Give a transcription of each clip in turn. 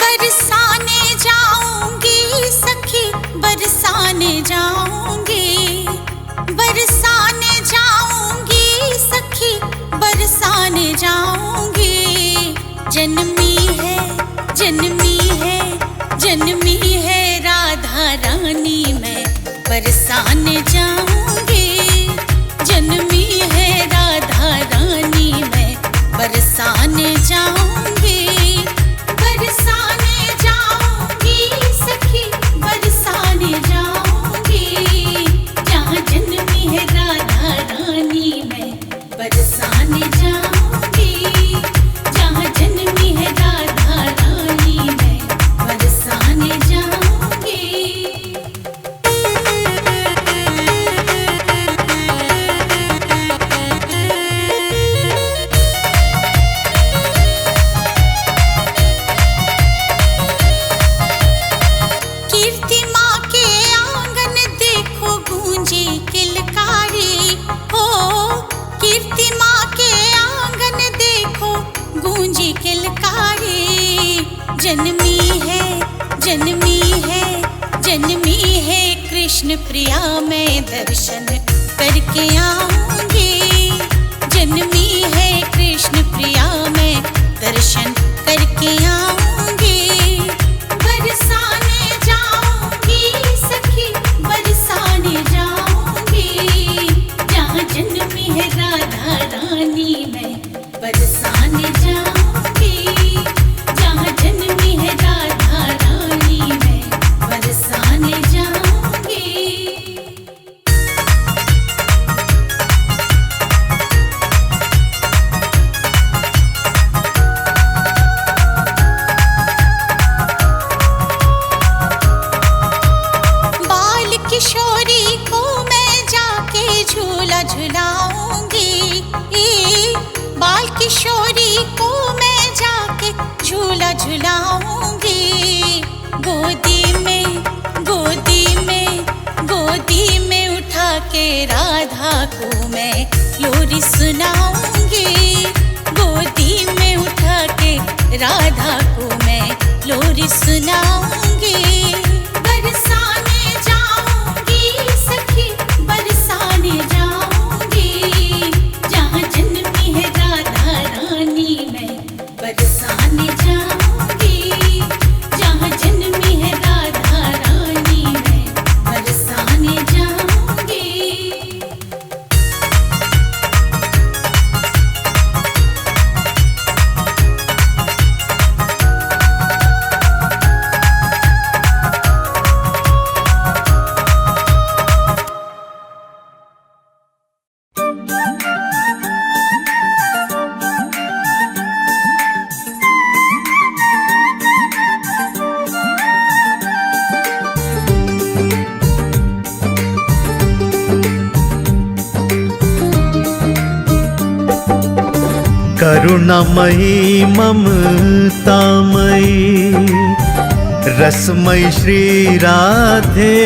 बरसाने जाऊंगी सखी, बरसाने जाऊंगी, बरसाने जाऊंगी सखी, बरसाने जाऊंगी। जन्मी है, जन्मी है, जन्मी है राधा रानी, मैं बरसाने जाऊंगी। जन्मी है राधा रानी, मैं बरसाने जाऊंगी। बरसाने जाऊंगी सखी, बरसाने जाऊंगी। जहाँ जन्मी है राधा रानी, मैं बरसाने जाऊंगी। जहाँ जन्मी है राधा रानी, मैं बरसाने जाऊंगी। कीर्ति माँ के आंगन देखो गूंजी किलकारी हो, कीर्ति माँ के आंगन देखो गूंजी किलकारी। जन्मी है, जन्मी है, जन्मी है कृष्ण प्रिया, मैं दर्शन करके आऊंगी। जन्मी है कृष्ण प्रिया, मैं दर्शन करके आऊंगी। बरसाने जाऊंगी सखी, बरसाने जाऊंगी। जहाँ जन्मी है राधा रानी, मैं बरसाने जाऊंगी। जहाँ जन्मी है राधा रानी, मैं बरसाने जाऊंगी। बाल किशोरी को मैं जाके झूला झुलाऊंगी। बाल किशोरी को मैं जाके झूला झुलाऊंगी। गोदी में, गोदी में, गोदी में उठा के राधा को मैं लोरी सुनाऊंगी। गोदी में उठा के राधा को मैं लोरी सुनाऊंगी। बरसाने जाऊंगी सखी, बरसाने जाऊंगी। जहाँ जन्मी है राधा रानी, मैं बरसाने जाऊंगी। जहाँ जन्मी है राधा रानी, मैं बरसाने जाऊंगी। करुणामयी ममतामयी रसमयी श्री राधे,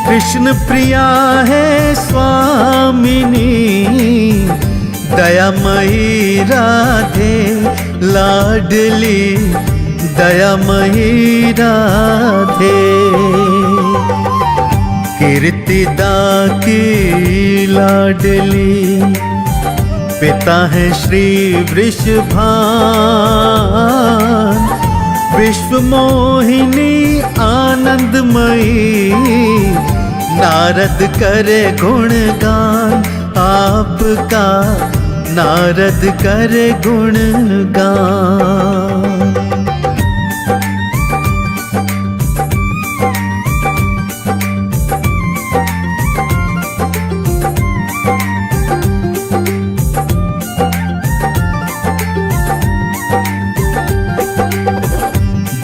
कृष्ण प्रिया है स्वामिनी, दयामयी राधे लाडली, दयामयी राधे। कीर्तिदा की लाडली, पिता है श्री वृषभान, विश्व मोहिनी आनंदमयी, नारद करे गुणगान आपका, नारद करे गुणगान।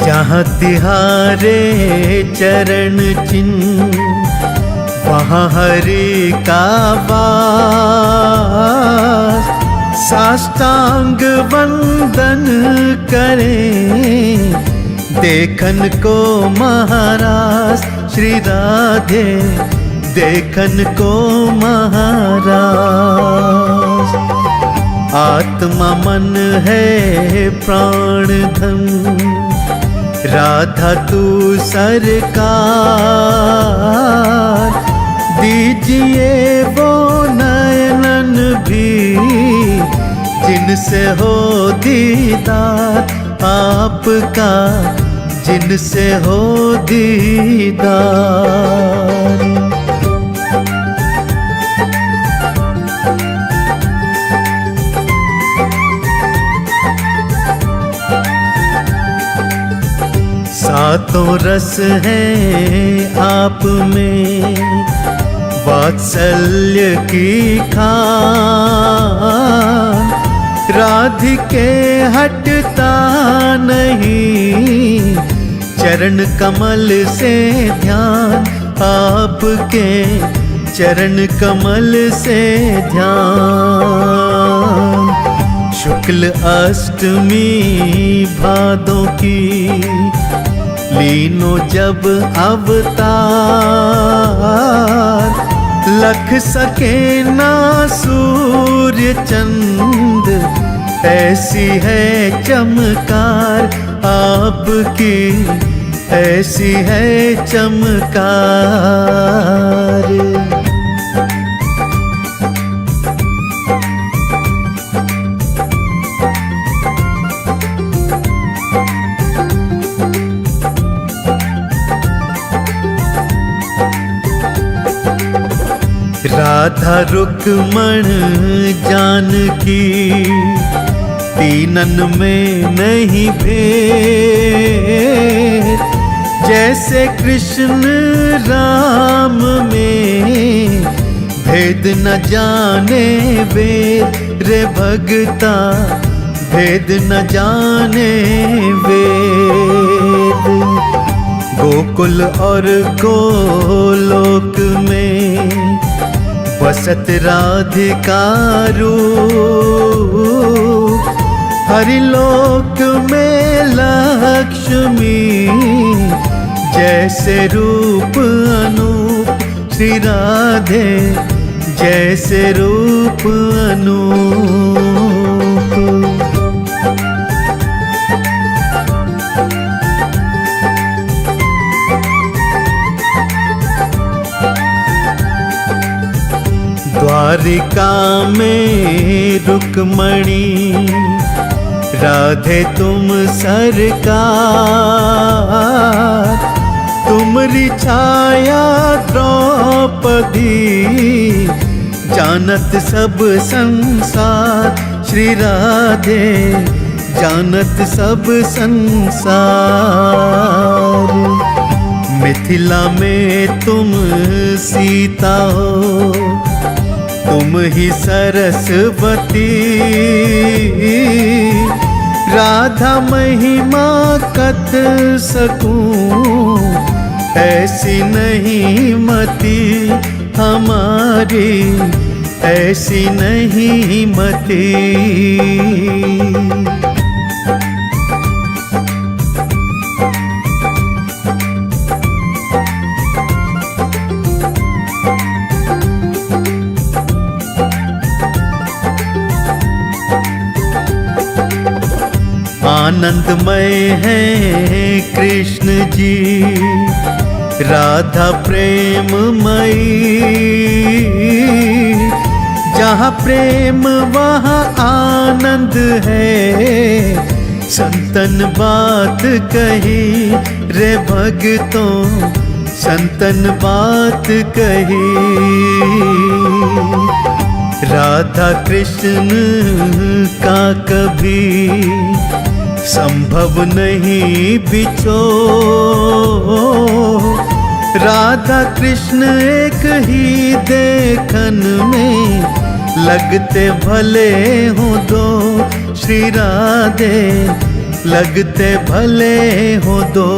जहाँ तिहारे चरण चिन्ह, वहाँ हरि का वास, साष्टांग वंदन करें, देखन को महाराज श्री राधे, देखन को महाराज। आत्मा मन है प्राण धन, राधा तू सरकार, दीजिए वो नयनन भी जिनसे हो दीदार आपका, जिनसे हो दीदार। सातों रस हैं आप में, वात्सल्य की खान, राधिके हटता नहीं, चरण कमल से ध्यान आपके, चरण कमल से ध्यान। शुक्ल अष्टमी भादों की लीनो जब अवतार, लख सके ना सूर्य चंद, ऐसी है चमकार आपकी, ऐसी है चमकार। राधा रुक्मण जानकी, तीनन में नहीं भेद, जैसे कृष्ण राम में भेद न जाने वेद, रे भगता भेद न जाने वेद। गोकुल और गोलोक में बसत राधिका रूप, हरिलोक में लक्ष्मी, जैसे रूप अनूप श्री राधे, जैसे रूप अनूप। द्वारिका में रुक्मणी, राधे तुम सरकार, तुमरी छाया द्रौपदी, जानत सब संसार श्री राधे, जानत सब संसार। मिथिला में तुम सीता हो, तुम ही सरस्वती, राधा महिमा कत सकूं, ऐसी नहीं मति हमारी, ऐसी नहीं मति। आनंदमय है कृष्ण जी, राधा प्रेममयी, जहाँ प्रेम वहाँ आनंद है, संतन बात कही रे भगतों, संतन बात कही। राधा कृष्ण का कभी संभव नहीं बिछो, राधा कृष्ण एक ही देखन में, लगते भले हो दो श्री राधे, लगते भले हो दो।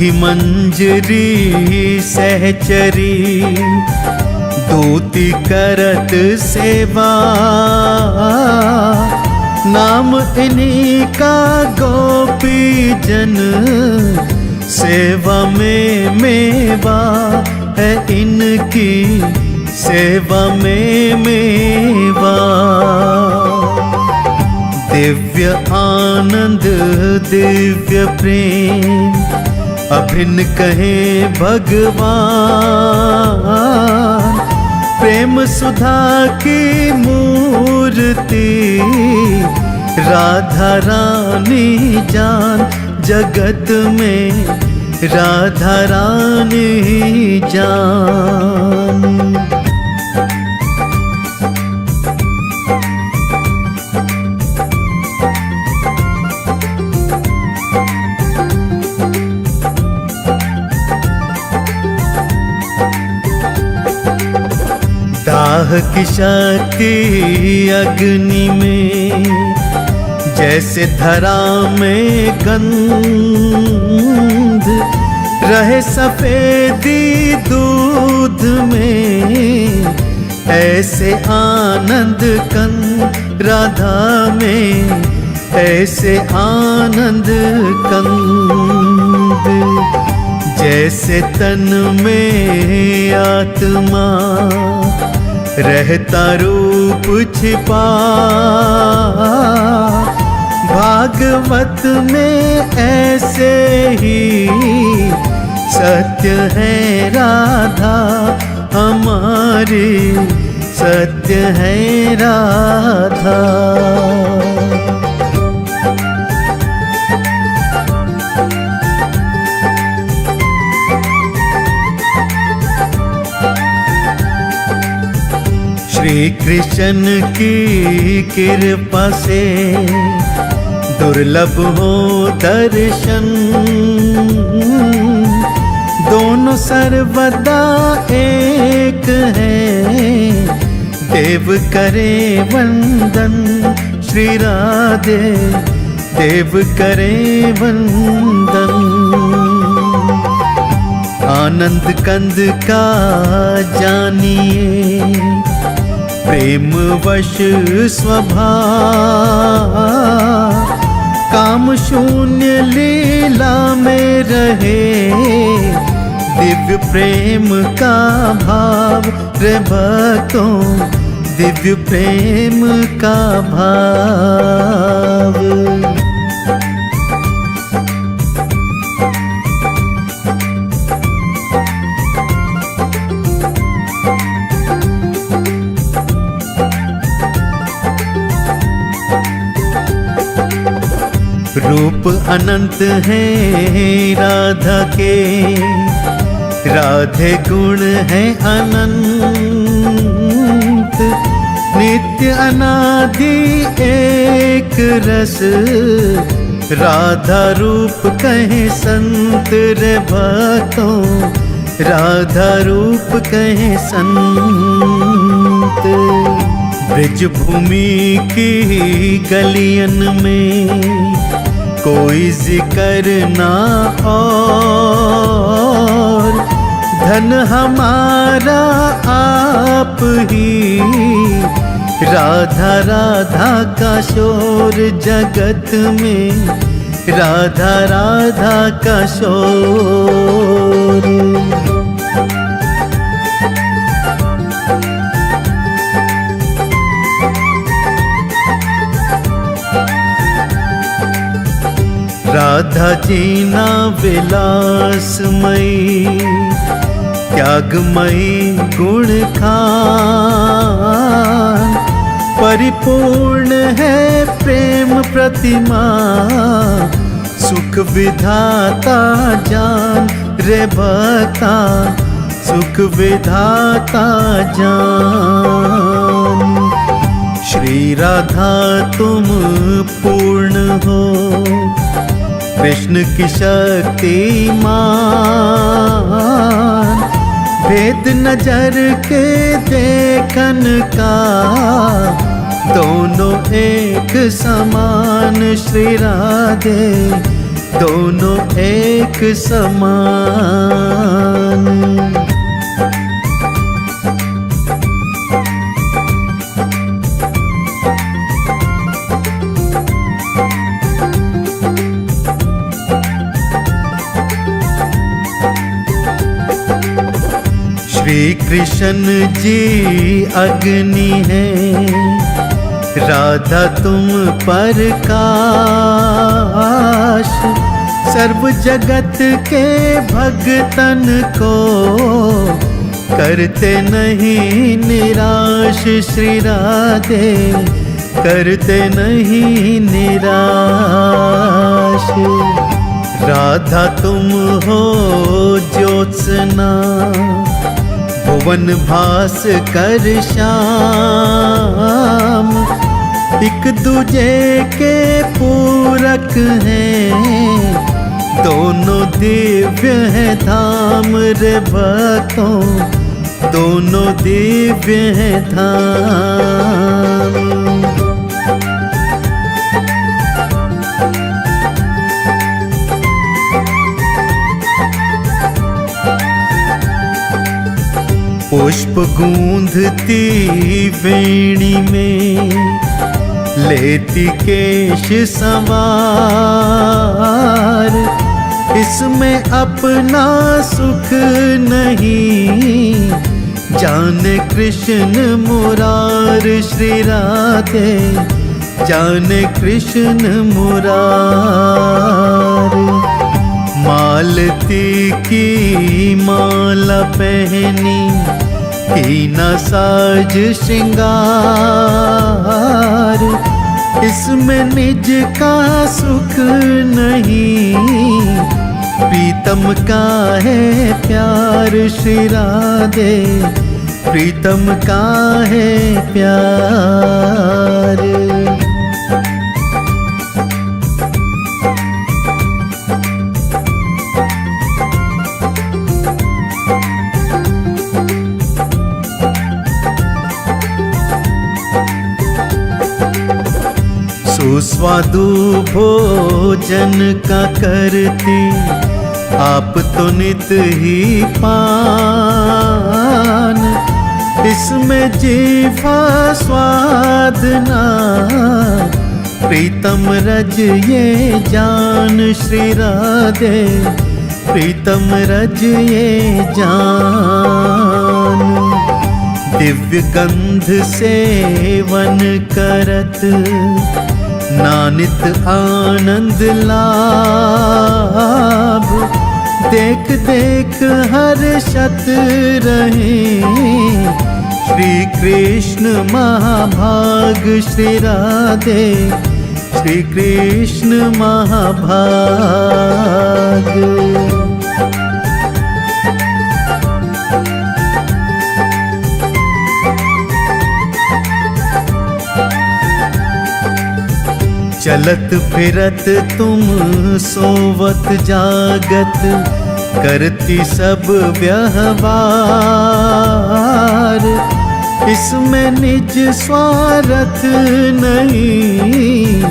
मुखी मंजरी सहचरी दूती करत सेवा, नाम इन्हीं का गोपी जन सेवा में मेवा है, इनकी सेवा में मेवा। दिव्य आनंद दिव्य प्रेम अभिन्न कहे भगवान, प्रेम सुधा की मूर्ति राधा रानी जान, जगत में राधा रानी जान। दाह की शक्ति अग्नि में, जैसे धरा में गंध रहे सफेदी दूध में, ऐसे आनंद कंद राधा में, ऐसे आनंद कंद। जैसे तन में आत्मा रहता रूप छिपा, भागवत में ऐसे ही सत्य है राधा हमारी, सत्य है राधा। श्री कृष्ण की कृपा से दुर्लभ हो दर्शन, दोनों सर्वदा एक हैं, देव करे वंदन श्री राधे, देव करे वंदन। आनंद कंद का जानिए प्रेम वश स्वभाव, काम शून्य लीला में रहे दिव्य प्रेम का भाव रे भक्तों, दिव्य प्रेम का भाव। रूप अनंत है राधा के, राधे गुण है अनंत, नित्य अनादि एक रस, राधा रूप कहे संत रे भक्तों, राधा रूप कहे संत। ब्रज भूमि की गलियन में कोई जिक्र ना और, धन हमारा आप ही, राधा राधा का शोर जगत में, राधा राधा का शोर। राधा जीना विलासमयी, त्यागमयी गुण खान, परिपूर्ण है प्रेम प्रतिमा, सुख विधाता जान रे भक्ता, सुख विधाता जान। श्री राधा तुम पूर्ण हो, कृष्ण की शक्तिमान, भेद नजर के देखन का, दोनों एक समान श्री राधे, दोनों एक समान। श्री कृष्ण जी अग्नि है, राधा तुम प्रकाश। सर्व जगत के भगतन को करते नहीं निराश। श्री राधे करते नहीं निराश। राधा तुम हो ज्योत्सना, भुवन भास कर श्याम। एक दूजे के पूरक हैं, दोनों दिव्य हैं धाम रे भक्तों, दोनों दिव्य हैं धाम। पुष्प गूंधती वेणी में, लेती केश संवार। इसमें अपना सुख नहीं, जाने कृष्ण मुरार। श्री राधे जाने कृष्ण मुरार। मालती की माला पहनी, कीना साज श्रृंगार। इसमें निज का सुख नहीं, प्रीतम का है प्यार। श्री राधे प्रीतम का है प्यार। सुस्वादु भोजन का करती, आप तो नित ही पान। इसमें जीवा स्वाद ना, प्रीतम रज ये जान। श्री राधे प्रीतम रज ये जान। दिव्य गंध सेवन करत, नानित आनंद लाभ। देख देख हर्षत रहे, श्री कृष्ण महाभाग। श्री राधे श्री कृष्ण महाभाग। चलत फिरत तुम सोवत जागत, करती सब व्यवहार। इसमें निज स्वार्थ नहीं,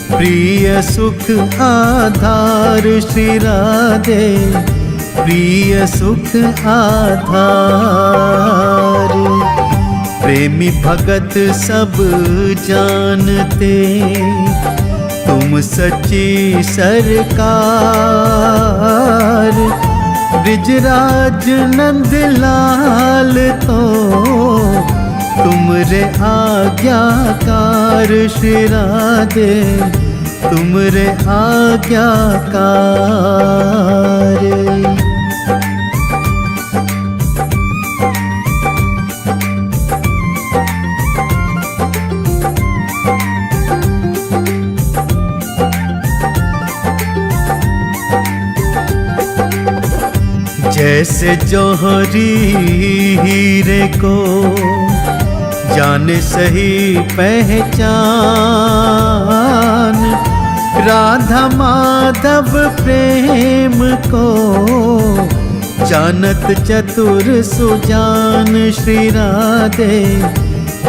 प्रिय सुख आधार। श्री राधे प्रिय सुख आधार। प्रेमी भगत सब जानते, तुम सच्ची सरकार। ब्रिजराज नंद लाल तो तुमरे आज्ञाकार। श्री राधे तुमरे आज्ञाकार। जैसे जौहरी हीरे को जाने सही पहचान, राधा माधव प्रेम को जानत चतुर सुजान। श्री राधे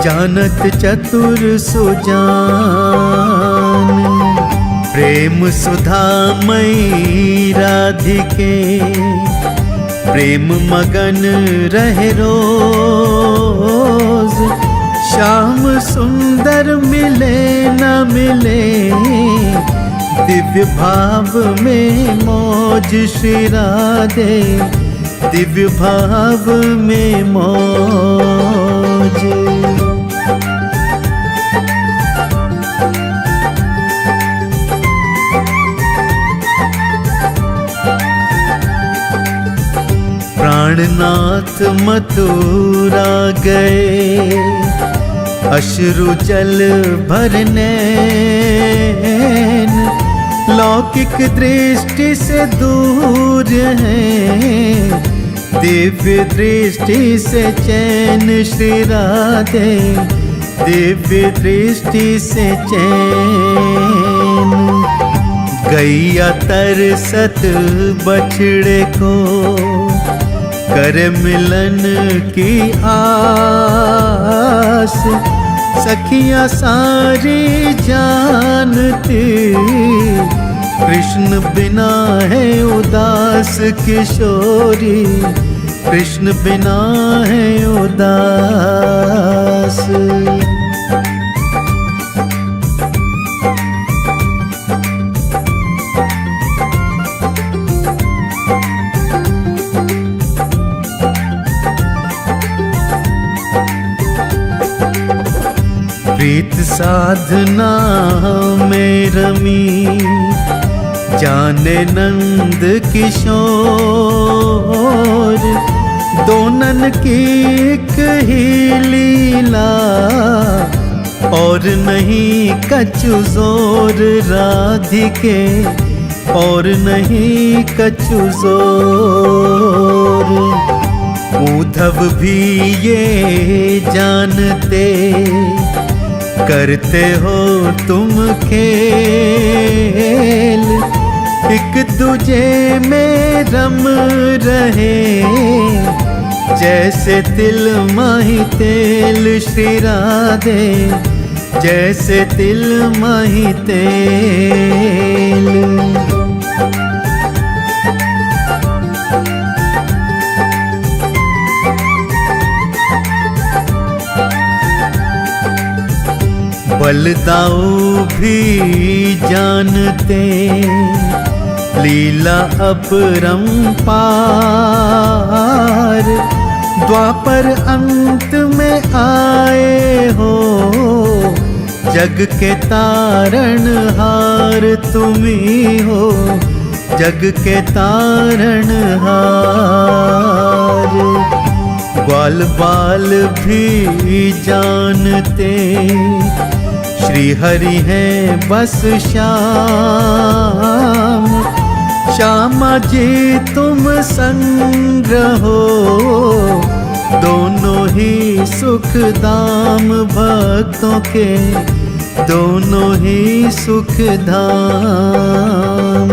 जानत चतुर सुजान। प्रेम सुधामयी राधिके प्रेम मगन रहे रोज। श्याम सुंदर मिले न मिले दिव्य भाव में मौज श्री राधे दिव्य भाव में मौज। प्राणनाथ मथुरा गए अश्रु जल भरने, लौकिक दृष्टि से दूर हैं दिव्य दृष्टि से चैन श्री राधे दिव्य दृष्टि से चैन। गैया तरसत बछड़े को कर मिलन की आस, सखियां सारी जानती कृष्ण बिना है उदास किशोरी कृष्ण बिना है उदास। प्रीत साधना में रमी जाने नंद किशोर, दोनन की एक ही लीला और नहीं कछु जोर राधिके और नहीं कछु जोर। उद्धव भी ये जानते करते हो तुम खेल, एक दूजे में रम रहे जैसे तिल माही तेल श्री राधे जैसे तिल माही तेल। बलदाऊ भी जानते लीला अपरंपार, द्वापर अंत में आए हो जग के तारणहार तुम्ही हो जग के तारणहार। ग्वाल बाल भी जानते श्री हरि हैं बस श्याम, श्यामा जी तुम संग रहो दोनों ही सुख धाम भक्तों के दोनों ही सुख धाम।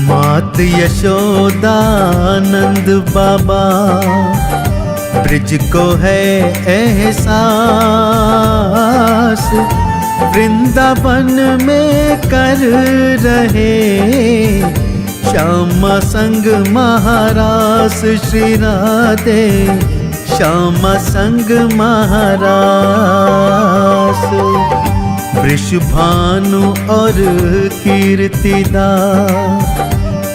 मात यशोदा नंद बाबा ब्रिज को है एहसास, वृंदावन में कर रहे श्यामा संग महारास श्री राधे श्यामा संग महारास। वृषभानु और कीर्तिदा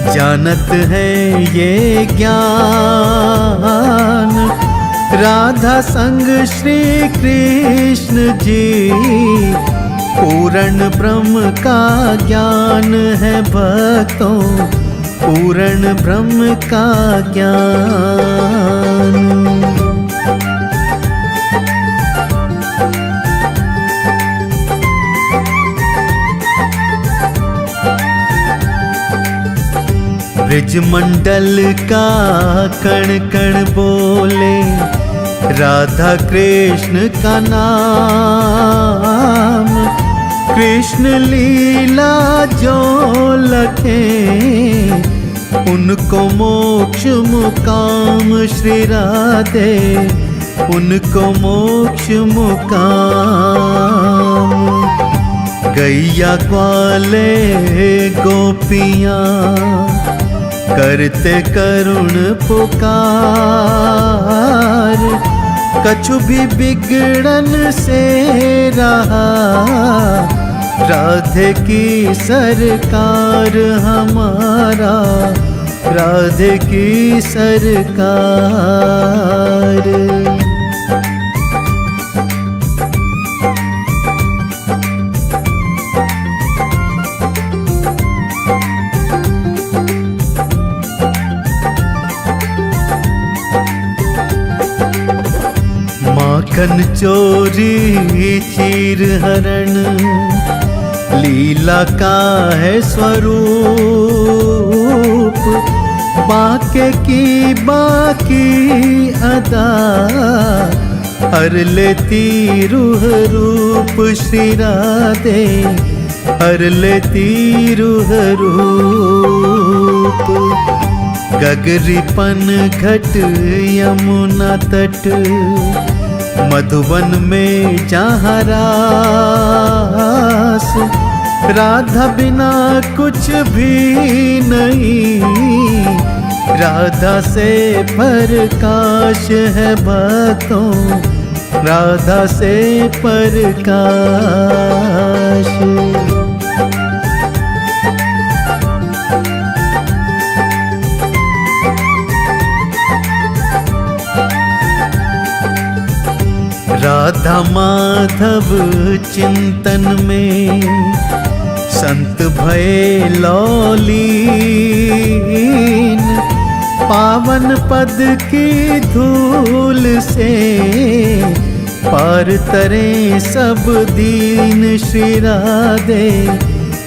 जानत है ये ज्ञान, राधा संग श्री कृष्ण जी पूर्ण ब्रह्म का ज्ञान है भक्तों पूर्ण ब्रह्म का ज्ञान। ब्रज मंडल का कण कण बोले राधा कृष्ण का नाम, कृष्ण लीला जो लखे उनको मोक्ष मुकाम श्री राधे, उनको मोक्ष मुकाम। गैया ग्वाले गोपियाँ करते करुण पुकार, कछु भी बिगड़न से रहा राधे की सरकार हमारा, राधे की सरकार। माखन चोरी चीर हरण लीला का है स्वरूप, बाके की बाकी अदा हर लेती रूह रूप श्री राधे, हर लेती रूह रूप। गगरीपन घट यमुना तट मधुवन में जहाँ रास, राधा बिना कुछ भी नहीं, राधा से प्रकाश है भक्तों, राधा से प्रकाश। राधा माधव चिंतन में संत भये लौलीन, पावन पद की धूल से पार तरे सब दीन श्री राधे,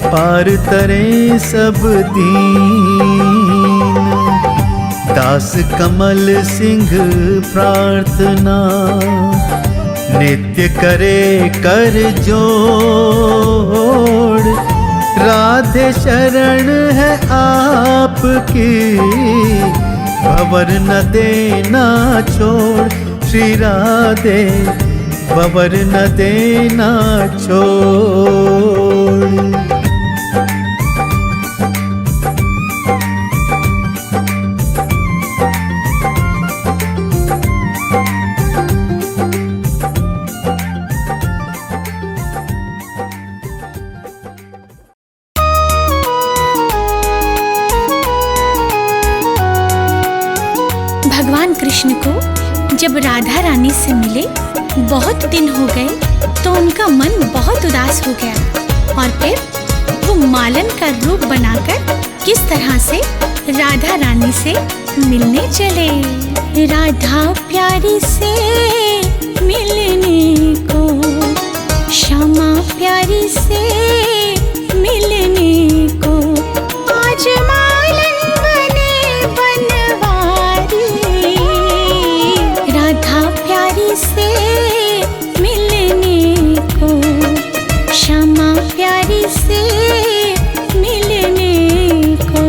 पार तरे सब दीन। दास कमल सिंह प्रार्थना नित्य करे कर जोड़, राधे शरण है आपकी, भंवर न देना छोड़ श्री राधे, भंवर न देना छोड़। भगवान कृष्ण को जब राधा रानी से मिले बहुत दिन हो गए तो उनका मन बहुत उदास हो गया और फिर वो मालन का रूप बनाकर किस तरह से राधा रानी से मिलने चले। राधा प्यारी से मिलने को, श्यामा प्यारी से मिलने को, आज मालन बने बनवारी। राधा प्यारी से मिलने को, श्यामा प्यारी से मिलने को।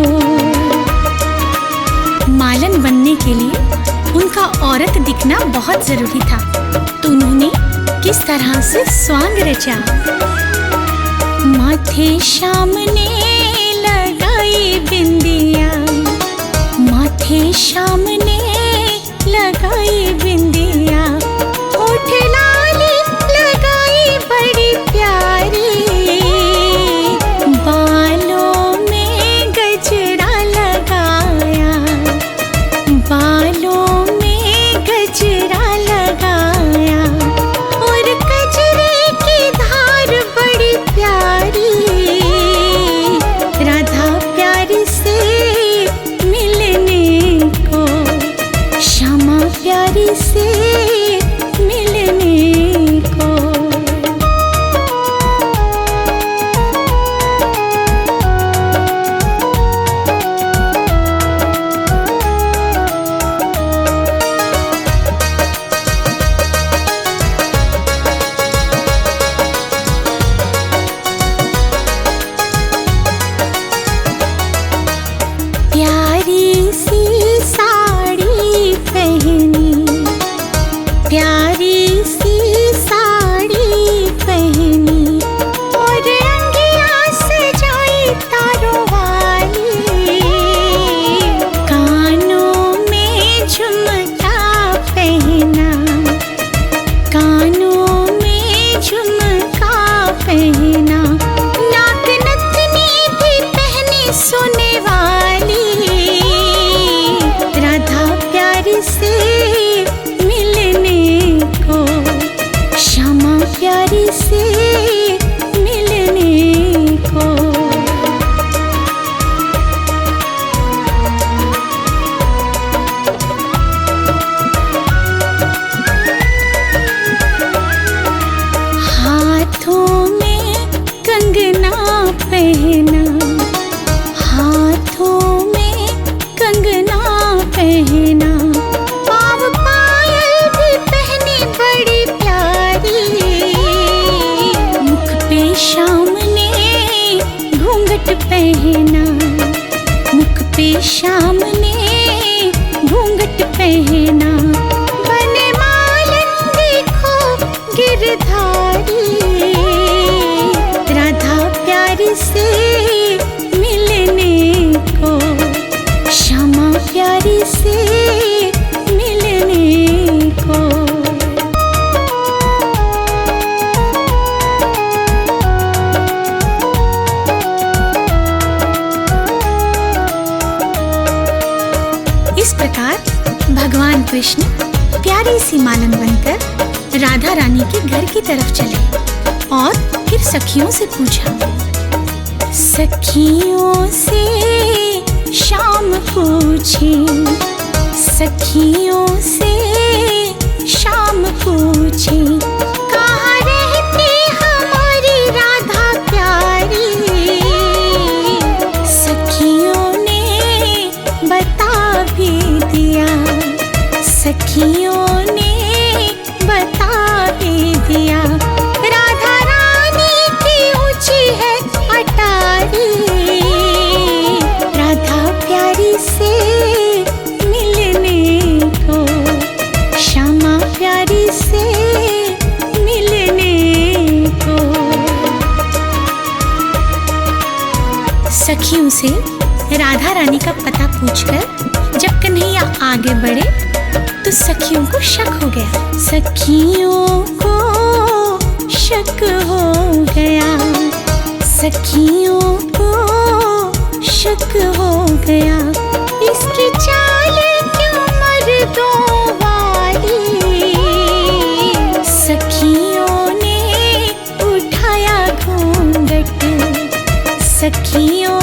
मालन बनने के लिए उनका औरत दिखना बहुत जरूरी था, तो उन्होंने किस तरह से स्वांग रचा। माथे श्याम ने लगाई बिंदिया, माथे श्याम ने लगाई बिंदिया, होठ लाली लगाई बड़ी प्यारी, बालों में गजरा लगाया, बालों में गजरा लगाया, और गजरे की धार बड़ी प्यारी। राधा प्यारी से मिलने को, श्यामा प्यारी से मिलने को। प्यारी से मिलने को, श्यामा प्यारी से मिलने को। हाथों में कंगना पहना, हाथों में कंगना पहना, पाँव पायल भी पहनी बड़ी प्यारी। मुख पे श्याम ने घूंघट पहना, मुख पे श्याम ने घूंघट पहना। बने मालन देखो गिरधारी, राधा प्यारी से मिलने को, श्यामा प्यारी से मिलने को। इस प्रकार भगवान कृष्ण प्यारी सी मालन बनकर राधा रानी के घर की तरफ चले और फिर सखियों से पूछा। सखियों से श्याम पूछे, सखियों से श्याम पूछे, कहाँ रहती हमारी राधा प्यारी। सखियों ने बता भी दिया, सखियों ने बता भी दिया। राधा रानी की ऊंची है अटारी, राधा प्यारी से मिलने को, श्यामा प्यारी से मिलने को। सखियों से राधा रानी का पता पूछकर जब कन्हैया आगे बढ़े तो सखियों को शक हो गया, सखियों को शक हो गया, सखियों को शक हो गया। इसकी चाल क्यों मर्दों वाली। सखियों ने उठाया घूंघट, सखियों